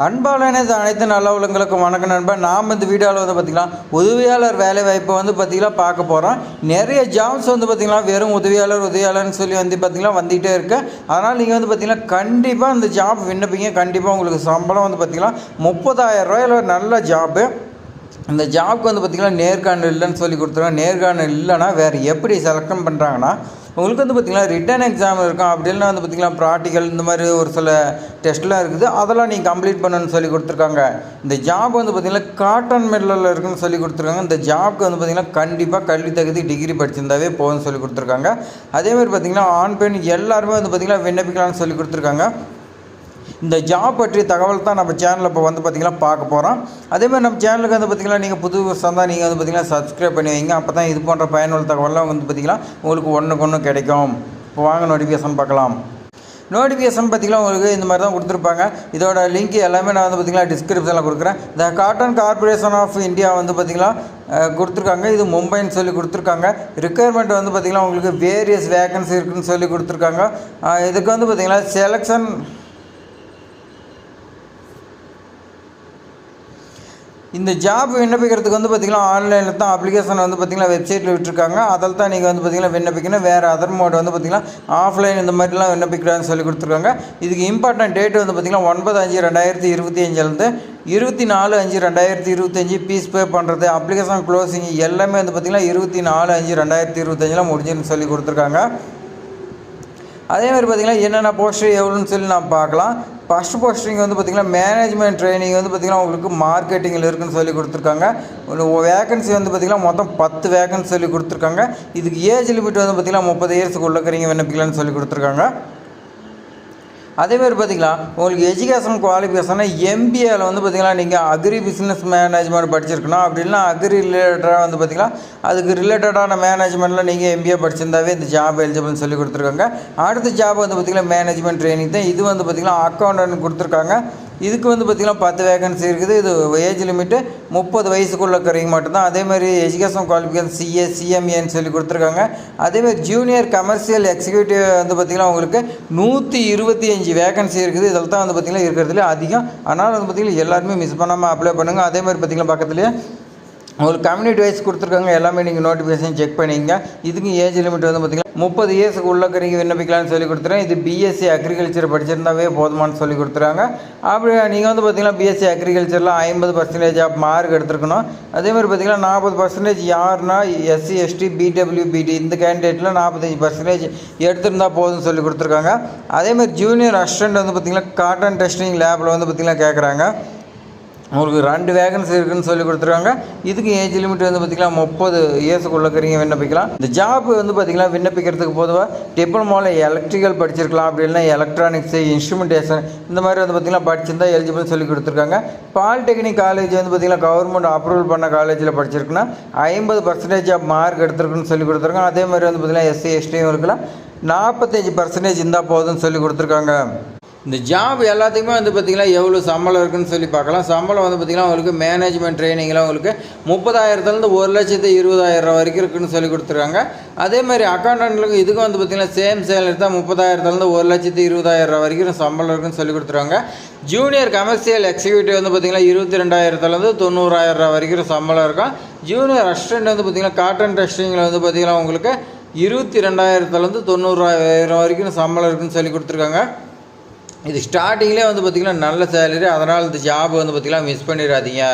அன்பாலான அனைத்து நல்ல உள்ளங்களுக்கும் வணக்கம் நண்பர். நாம் இந்த வீடியோவில் வந்து பார்த்திங்கன்னா உதவியாளர் வேலைவாய்ப்பை வந்து பார்த்திங்கன்னா பார்க்க போகிறோம். நிறைய ஜாப்ஸ் வந்து பார்த்திங்கன்னா வெறும் உதவியாளர்னு சொல்லி வந்து பார்த்திங்கன்னா வந்துகிட்டே இருக்குது. அதனால் நீங்கள் வந்து பார்த்திங்கன்னா கண்டிப்பாக இந்த ஜாப் விண்ணப்பிங்க. கண்டிப்பாக உங்களுக்கு சம்பளம் வந்து பார்த்திங்கன்னா 30,000 ரூபாயில் நல்ல ஜாப்பு. இந்த ஜாப்க்கு வந்து பார்த்திங்கன்னா நேர்காணல் இல்லைன்னு சொல்லி கொடுத்துருவாங்க. நேர்காணல் இல்லைன்னா வேறு எப்படி செலக்ஷன் பண்ணுறாங்கன்னா, உங்களுக்கு வந்து பார்த்திங்கன்னா ரிட்டன் எக்ஸாம் இருக்கும். அப்படி இல்லைனா வந்து பார்த்திங்கன்னா ப்ராக்டிக்கல் இந்த மாதிரி ஒரு சில டெஸ்ட்லாம் இருக்குது. அதெல்லாம் நீங்கள் கம்ப்ளீட் பண்ணணும்னு சொல்லி கொடுத்துருக்காங்க. இந்த ஜாப் வந்து பார்த்திங்கன்னா காட்டன் மில்லில் இருக்குன்னு சொல்லி கொடுத்துருக்காங்க. இந்த ஜாப்க்கு வந்து பார்த்திங்கன்னா கண்டிப்பாக கல்வி தகுதி டிகிரி படிச்சிருந்தாவே போகும்னு சொல்லி கொடுத்துருக்காங்க. அதேமாதிரி பார்த்திங்கன்னா ஆண் பெண் எல்லாருமே வந்து பார்த்திங்கன்னா விண்ணப்பிக்கலாம்னு சொல்லி கொடுத்துருக்காங்க. இந்த ஜாப் பற்றிய தகவல் தான் நம்ம சேனலில் இப்போ வந்து பார்த்திங்கன்னா பார்க்க போகிறோம். அதேமாதிரி நம்ம சேனலுக்கு வந்து பார்த்திங்கன்னா நீங்கள் புது வருஷம் தான் நீங்கள் வந்து பார்த்திங்கன்னா சப்ஸ்கிரைப் பண்ணி வைங்க. அப்போ தான் இது போன்ற பயனுள்ள தகவலாம் வந்து பார்த்திங்கன்னா உங்களுக்கு ஒன்றுக்கு கிடைக்கும். இப்போ வாங்க நோட்டிஃபிகேஷன் பார்க்கலாம். நோட்டிஃபிகேஷன் பார்த்திங்கன்னா உங்களுக்கு இந்த மாதிரி தான் கொடுத்துருப்பாங்க. இதோட லிங்க் எல்லாமே நான் வந்து பார்த்திங்கன்னா டிஸ்கிரிப்ஷனில் கொடுக்குறேன். த காட்டன் கார்பரேஷன் ஆஃப் இந்தியா வந்து பார்த்திங்கன்னா கொடுத்துருக்காங்க. இது மும்பைன்னு சொல்லி கொடுத்துருக்காங்க. ரிக்குயர்மெண்ட் வந்து பார்த்திங்கன்னா உங்களுக்கு வேரியஸ் வேக்கன்சி இருக்குதுன்னு சொல்லி கொடுத்துருக்காங்க. இதுக்கு வந்து பார்த்திங்கன்னா செலெக்ஷன் இந்த ஜாப் விண்ணப்பிக்கிறதுக்கு வந்து பார்த்திங்கன்னா ஆன்லைனில் தான் அப்ளிகேஷன் வந்து பார்த்திங்கன்னா வெப்சைட்டில் விட்டுருக்காங்க. அதில் தான் நீங்கள் வந்து பார்த்திங்கன்னா விண்ணப்பிக்கணும். வேறு அதர் மோட் வந்து பார்த்திங்கன்னா ஆஃப்லைன் இந்த மாதிரிலாம் விண்ணப்பிக்கிறான்னு சொல்லி கொடுத்துருக்காங்க. இதுக்கு இம்பார்ட்டன்ட் டேட் வந்து பார்த்திங்கன்னா 9/5/2025 24/5/2025 ஃபீஸ் பே பண்ணுறது, அப்ளிகேஷன் க்ளோசிங் எல்லாமே வந்து பார்த்திங்கன்னா 24/5/2025 முடிஞ்சுன்னு சொல்லி கொடுத்துருக்காங்க. அதேமாதிரி பார்த்திங்கன்னா என்னென்ன போஸ்டர் எவ்வளோன்னு சொல்லி நான் பார்க்கலாம். ஃபஸ்ட் போஸ்டிங் வந்து பார்த்திங்கன்னா மேனேஜ்மெண்ட் ட்ரைனிங் வந்து பார்த்திங்கன்னா உங்களுக்கு மார்க்கெட்டிங்கில் இருக்குதுன்னு சொல்லி கொடுத்துருக்காங்க. வேகன்சி வந்து பார்த்திங்கன்னா மொத்தம் 10 வேகன்சி சொல்லி கொடுத்துருக்காங்க. இதுக்கு ஏஜ் லிமிட் வந்து பார்த்திங்கன்னா 30 இயர்ஸுக்கு உள்ளக்கிறீங்க விண்ணப்பிக்கலான்னு சொல்லி கொடுத்துருக்காங்க. அதேமாதிரி பார்த்திங்கன்னா உங்களுக்கு எஜுகேஷன் குவாலிஃபிகேஷனை எம்பிஏவில் வந்து பார்த்திங்கன்னா நீங்கள் அக்ரி பிஸ்னஸ் மேனேஜ்மெண்ட் படிச்சிருக்கணும். அப்படின்னா அக்ரி ரிலேட்டடாக வந்து பார்த்திங்கன்னா அதுக்கு ரிலேட்டடான மேனேஜ்மெண்ட்டில் நீங்கள் எம்பிஏ படிச்சிருந்தாவே இந்த ஜாப் எலிஜிபிள்னு சொல்லி கொடுத்துருக்காங்க. அடுத்த ஜாப் வந்து பார்த்திங்கன்னா மேனேஜ்மெண்ட் ட்ரைனிங் தான். இது வந்து பார்த்திங்கன்னா அக்கௌண்டன்ட் கொடுத்துருக்காங்க. இதுக்கு வந்து பார்த்திங்கன்னா 10 வேகன்சி இருக்குது. இது ஏஜ் லிமிட்டு 30 வயசுக்குள்ள இருக்கிறவங்க மட்டும்தான். அதேமாதிரி எஜுகேஷன் குவாலிஃபிகேஷன் சிஏ சிஎம்ஏன்னு சொல்லி கொடுத்துருக்காங்க. அதேமாதிரி ஜூனியர் கமர்ஷியல் எக்ஸிக்யூட்டிவ் வந்து பார்த்திங்கன்னா உங்களுக்கு 125 வேகன்சி இருக்குது. இதில் தான் வந்து பார்த்திங்கன்னா இருக்கிறதுலே அதிகம். அதனால் வந்து பார்த்திங்கன்னா எல்லாருமே மிஸ் பண்ணாமல் அப்ளை பண்ணுங்கள். அதேமாதிரி பார்த்திங்கன்னா பக்கத்துலேயே உங்களுக்கு கம்யூனிட்டி வைஸ் கொடுத்துருக்காங்க. எல்லாமே நீங்கள் நோட்டிஃபிகேஷன் செக் பண்ணிங்க. இதுக்கு ஏஜ் லிமிட் வந்து பார்த்திங்கன்னா 30 இயர்ஸுக்கு உள்ளக்கிறீங்க விண்ணப்பிக்கலாம்னு சொல்லி கொடுத்துறேன். இது பிஎஸ்சி அக்ரிகல்ச்சர் படிச்சிருந்தாவே போதுமானு சொல்லி கொடுத்துறாங்க. அப்படி நீங்கள் வந்து பார்த்திங்கன்னா பிஎஸ்சி அக்ரிகல்ச்சரில் 50% ஆஃப் மார்க் எடுத்துருக்கணும். அதேமாதிரி பார்த்திங்கன்னா 40% யாருன்னா எஸ்சி எஸ்டி பிடபிள்யூபிடி இந்த கேண்டிடேட்டில் 45% எடுத்துருந்தால் போதும்னு சொல்லி கொடுத்துருக்காங்க. அதேமாதிரி ஜூனியர் அசிஸ்டண்ட் வந்து பார்த்திங்கன்னா காட்டன் டெஸ்டிங் லேபில் வந்து பார்த்திங்கன்னா கேட்குறாங்க. உங்களுக்கு 2 வேகன்சி இருக்குதுன்னு சொல்லி கொடுத்துருக்காங்க. இதுக்கு ஏஜ் லிமிட் வந்து பார்த்திங்கன்னா 30 இயர்ஸுக்கு உள்ளக்கிறீங்க விண்ணப்பிக்கலாம். இந்த ஜாப் வந்து பார்த்திங்கன்னா விண்ணப்பிக்கிறதுக்கு பொதுவாக டிப்ளமோவில் எலக்ட்ரிக்கல் படிச்சிருக்கலாம். அப்படி இல்லைனா எலக்ட்ரானிக்ஸு இன்ஸ்ட்ருமெண்டேஷன் இந்த மாதிரி வந்து பார்த்திங்கன்னா படிச்சிருந்தா எலிஜிபிள் சொல்லி கொடுத்துருக்காங்க. பாலிடெக்னிக் காலேஜ் வந்து பார்த்திங்கன்னா கவர்மெண்ட் அப்ரூவல் பண்ண காலேஜில் படிச்சிருக்குன்னா 50% ஆஃப் மார்க் எடுத்துருக்குன்னு சொல்லி கொடுத்துருக்காங்க. அதே மாதிரி வந்து பார்த்திங்கன்னா எஸ்சி எஸ்டியும் இருக்கலாம் 45% இருந்தால் போதும்னு சொல்லி கொடுத்துருக்காங்க. இந்த ஜாப் எல்லாத்துக்குமே வந்து பார்த்திங்கன்னா எவ்வளோ சம்பளம் இருக்குதுன்னு சொல்லி பார்க்கலாம். சம்பளம் வந்து பார்த்திங்கன்னா உங்களுக்கு மேனேஜ்மெண்ட் ட்ரைனிங்கில் உங்களுக்கு 30,000 1,20,000 வரைக்கும் இருக்குதுன்னு சொல்லி கொடுத்துருக்காங்க. அதேமாதிரி அக்கௌண்டன்ட்லுக்கு இதுக்கும் வந்து பார்த்திங்கன்னா சேம் சேலரி தான் 30,000 1,20,000 வரைக்கும் சம்பளம் இருக்குதுன்னு சொல்லி கொடுத்துருக்காங்க. ஜூனியர் கமர்ஷியல் எக்ஸிக்யூட்டிவ் வந்து பார்த்திங்கன்னா 22,000 90,000 வரைக்கும் சம்பளம் இருக்கும். ஜூனியர் அசிஸ்டண்ட் வந்து பார்த்திங்கன்னா காட்டன் டெஸ்டிங்கில் வந்து பார்த்திங்கன்னா உங்களுக்கு 22,000 90,000 வரைக்கும் சம்பளம் இருக்குதுன்னு சொல்லி கொடுத்துருக்காங்க. இது ஸ்டார்டிங்லேயே வந்து பார்த்திங்கன்னா நல்ல சேலரி. அதனால் இந்த ஜாப் வந்து பார்த்திங்கன்னா மிஸ் பண்ணிடாதீங்க.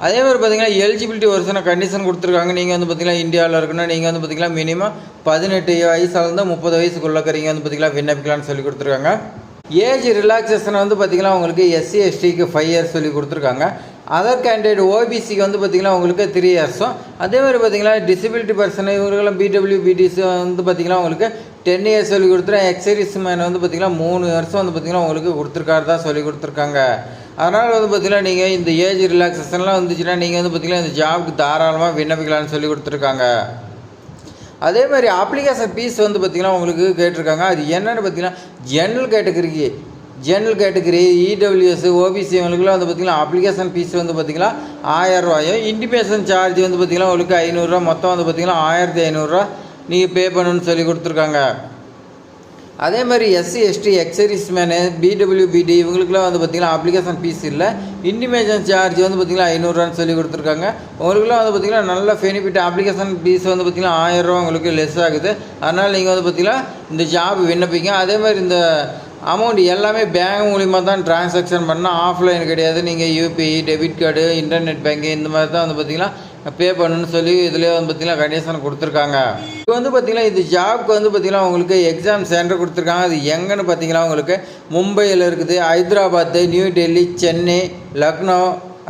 அதே மாதிரி பார்த்திங்கன்னா எலிஜிபிலிட்டி ஒரு சில கண்டிஷன் கொடுத்துருக்காங்க. நீங்கள் வந்து பார்த்திங்கன்னா இந்தியாவில் இருக்கணும். நீங்கள் வந்து பார்த்திங்கன்னா மினிமம் 18 வயசுலேருந்து 30 வயசுக்குள்ளே இருக்கிறீங்க வந்து பார்த்திங்கன்னா விண்ணப்பிக்கலாம்னு சொல்லி கொடுத்துருக்காங்க. ஏஜ் ரிலாக்ஸேஷன் வந்து பார்த்திங்கன்னா உங்களுக்கு எஸ்சி எஸ்டிக்கு 5 இயர்ஸ் சொல்லி கொடுத்துருக்காங்க. அதர் கேண்டிடேட் ஓபிசிக்கு வந்து பார்த்திங்கன்னா உங்களுக்கு 3 இயர்ஸும். அதே மாதிரி பார்த்திங்கன்னா டிசபிலிட்டி பர்சன் இவங்களும் பிடபிள்யூபிடிஸ் வந்து பார்த்திங்கன்னா உங்களுக்கு 10 இயர்ஸ் சொல்லி கொடுத்துருக்கேன். எக்ஸர்வீஸ் மேன் வந்து பார்த்திங்கன்னா 3 வருஷம் வந்து பார்த்திங்கன்னா உங்களுக்கு கொடுத்துருக்காரு தான் சொல்லி கொடுத்துருக்காங்க. அதனால் வந்து பார்த்திங்கன்னா நீங்கள் இந்த ஏஜ் ரிலாக்ஸேஷன்லாம் வந்துச்சுன்னா நீங்கள் வந்து பார்த்திங்கன்னா இந்த ஜாபுக்கு தாராளமாக விண்ணப்பிக்கலாம்னு சொல்லி கொடுத்துருக்காங்க. அதே மாதிரி அப்ளிகேஷன் ஃபீஸ் வந்து பார்த்திங்கன்னா உங்களுக்கு கேட்டிருக்காங்க. அது என்னென்னு பார்த்திங்கன்னா ஜென்ரல் கேட்டகரி இடபிள்யூஎஸ் ஓபிசி இவங்களுக்குலாம் வந்து பார்த்திங்கன்னா அப்ளிகேஷன் ஃபீஸ் வந்து பார்த்திங்கன்னா 1000 ரூபாயும், இன்டிமேஷன் சார்ஜ் வந்து பார்த்திங்கன்னா உங்களுக்கு 500 ரூபா, மொத்தம் வந்து பார்த்திங்கன்னா 1500 ரூபா நீங்கள் பே பண்ணணும்னு சொல்லி கொடுத்துருக்காங்க. அதே மாதிரி SC ST ex-servicemen PWBD இவங்களுக்குலாம் வந்து பார்த்திங்கன்னா அப்ளிகேஷன் ஃபீஸ் இல்லை. இன்டிமேஷன் சார்ஜ் வந்து பார்த்திங்கன்னா 500 சொல்லி கொடுத்துருக்காங்க. உங்களுக்குலாம் வந்து பார்த்திங்கன்னா நல்ல பெனிஃபிட். அப்ளிகேஷன் ஃபீஸ் வந்து பார்த்திங்கன்னா 1000 ரூபா உங்களுக்கு லெஸ் ஆகுது. அதனால் நீங்கள் வந்து பார்த்திங்கன்னா இந்த ஜாப் விண்ணப்பிங்க. அதே மாதிரி இந்த அமௌண்ட் எல்லாமே பேங்க் மூலிமா தான் ட்ரான்சாக்ஷன் பண்ணால், ஆஃப்லைன் கிடையாது. நீங்கள் UPI, debit card, internet banking இந்த மாதிரி தான் வந்து பார்த்திங்கன்னா பே பண்ணணுன்னு சொல்லி இதிலே வந்து பார்த்திங்கன்னா கண்டிஷன் கொடுத்துருக்காங்க. இப்போ வந்து பார்த்திங்கன்னா இது ஜாப்க்கு வந்து பார்த்திங்கன்னா உங்களுக்கு எக்ஸாம் சென்டர் கொடுத்துருக்காங்க. அது எங்கன்னு பார்த்திங்கன்னா உங்களுக்கு மும்பையில் இருக்குது, ஹைதராபாத்து, நியூ டெல்லி, சென்னை, லக்னோ,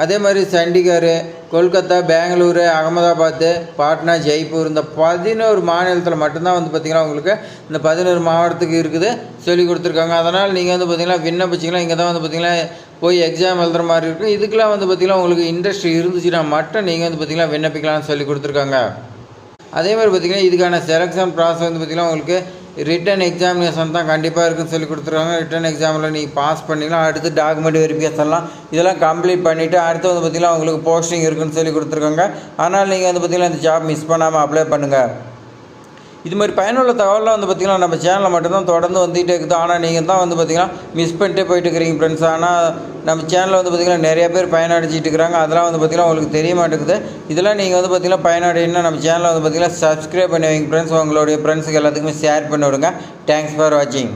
அதே மாதிரி சண்டிகர், கொல்கத்தா, பெங்களூரு, அகமதாபாத்து, பாட்னா, ஜெய்ப்பூர் இந்த 11 மாநிலத்தில் மட்டும்தான் வந்து பார்த்திங்கன்னா உங்களுக்கு இந்த 11 மாவட்டத்துக்கு இருக்குது சொல்லி கொடுத்துருக்காங்க. அதனால் நீங்கள் வந்து பார்த்திங்கன்னா விண்ணப்பிச்சிங்கன்னா இங்கே தான் வந்து பார்த்திங்கன்னா போய் எக்ஸாம் எழுதுகிற மாதிரி இருக்கும். இதுக்கெலாம் வந்து பார்த்திங்கன்னா உங்களுக்கு இன்ட்ரெஸ்ட் இருந்துச்சுன்னா மட்டும் நீங்கள் வந்து பார்த்திங்கன்னா விண்ணப்பிக்கலாம்னு சொல்லி கொடுத்துருக்காங்க. அதே மாதிரி பார்த்திங்கன்னா இதுக்கான செலெக்ஷன் ப்ராசஸ் வந்து பார்த்திங்கன்னா உங்களுக்கு ரிட்டன் எக்ஸாமினேஷன் தான் கண்டிப்பாக இருக்குன்னு சொல்லி கொடுத்துருக்காங்க. ரிட்டன் எக்ஸாமில் நீங்கள் பாஸ் பண்ணிங்கன்னா அடுத்து டாக்குமெண்ட் வெரிஃபிகேஷன்லாம் இதெல்லாம் கம்ப்ளீட் பண்ணிவிட்டு அடுத்து வந்து பார்த்திங்கன்னா உங்களுக்கு போஸ்டிங் இருக்குன்னு சொல்லி கொடுத்துருக்காங்க. அதனால் நீங்கள் வந்து பார்த்திங்கன்னா இந்த ஜாப் மிஸ் பண்ணாமல் அப்ளை பண்ணுங்கள். இது மாதிரி பயனுள்ள தகவலாம் வந்து பார்த்திங்கன்னா நம்ம சேனலில் மட்டும்தான் தொடர்ந்து வந்துகிட்டே இருக்குது. ஆனால் நீங்கள் தான் வந்து பார்த்திங்கன்னா மிஸ் பண்ணிட்டே போயிட்டு இருக்கிறீங்க ஃப்ரெண்ட்ஸ். ஆனால் நம்ம சேனலில் வந்து பார்த்திங்கன்னா நிறைய பேர் பயனடைஞ்சிட்டு இருக்கிறாங்க. அதெல்லாம் வந்து பார்த்திங்கன்னா உங்களுக்கு தெரிய மாட்டேங்குது. இதெல்லாம் நீங்கள் வந்து பார்த்திங்கன்னா பயனடைன்னா நம்ம சேனலில் வந்து பார்த்திங்கன்னா சப்ஸ்கிரைப் பண்ணி வைங்க ஃப்ரெண்ட்ஸ். உங்களுடைய ஃப்ரெண்ட்ஸுக்கு எல்லாத்துக்குமே ஷேர் பண்ணி விடுங்க. தேங்க்ஸ் ஃபார் வாட்சிங்.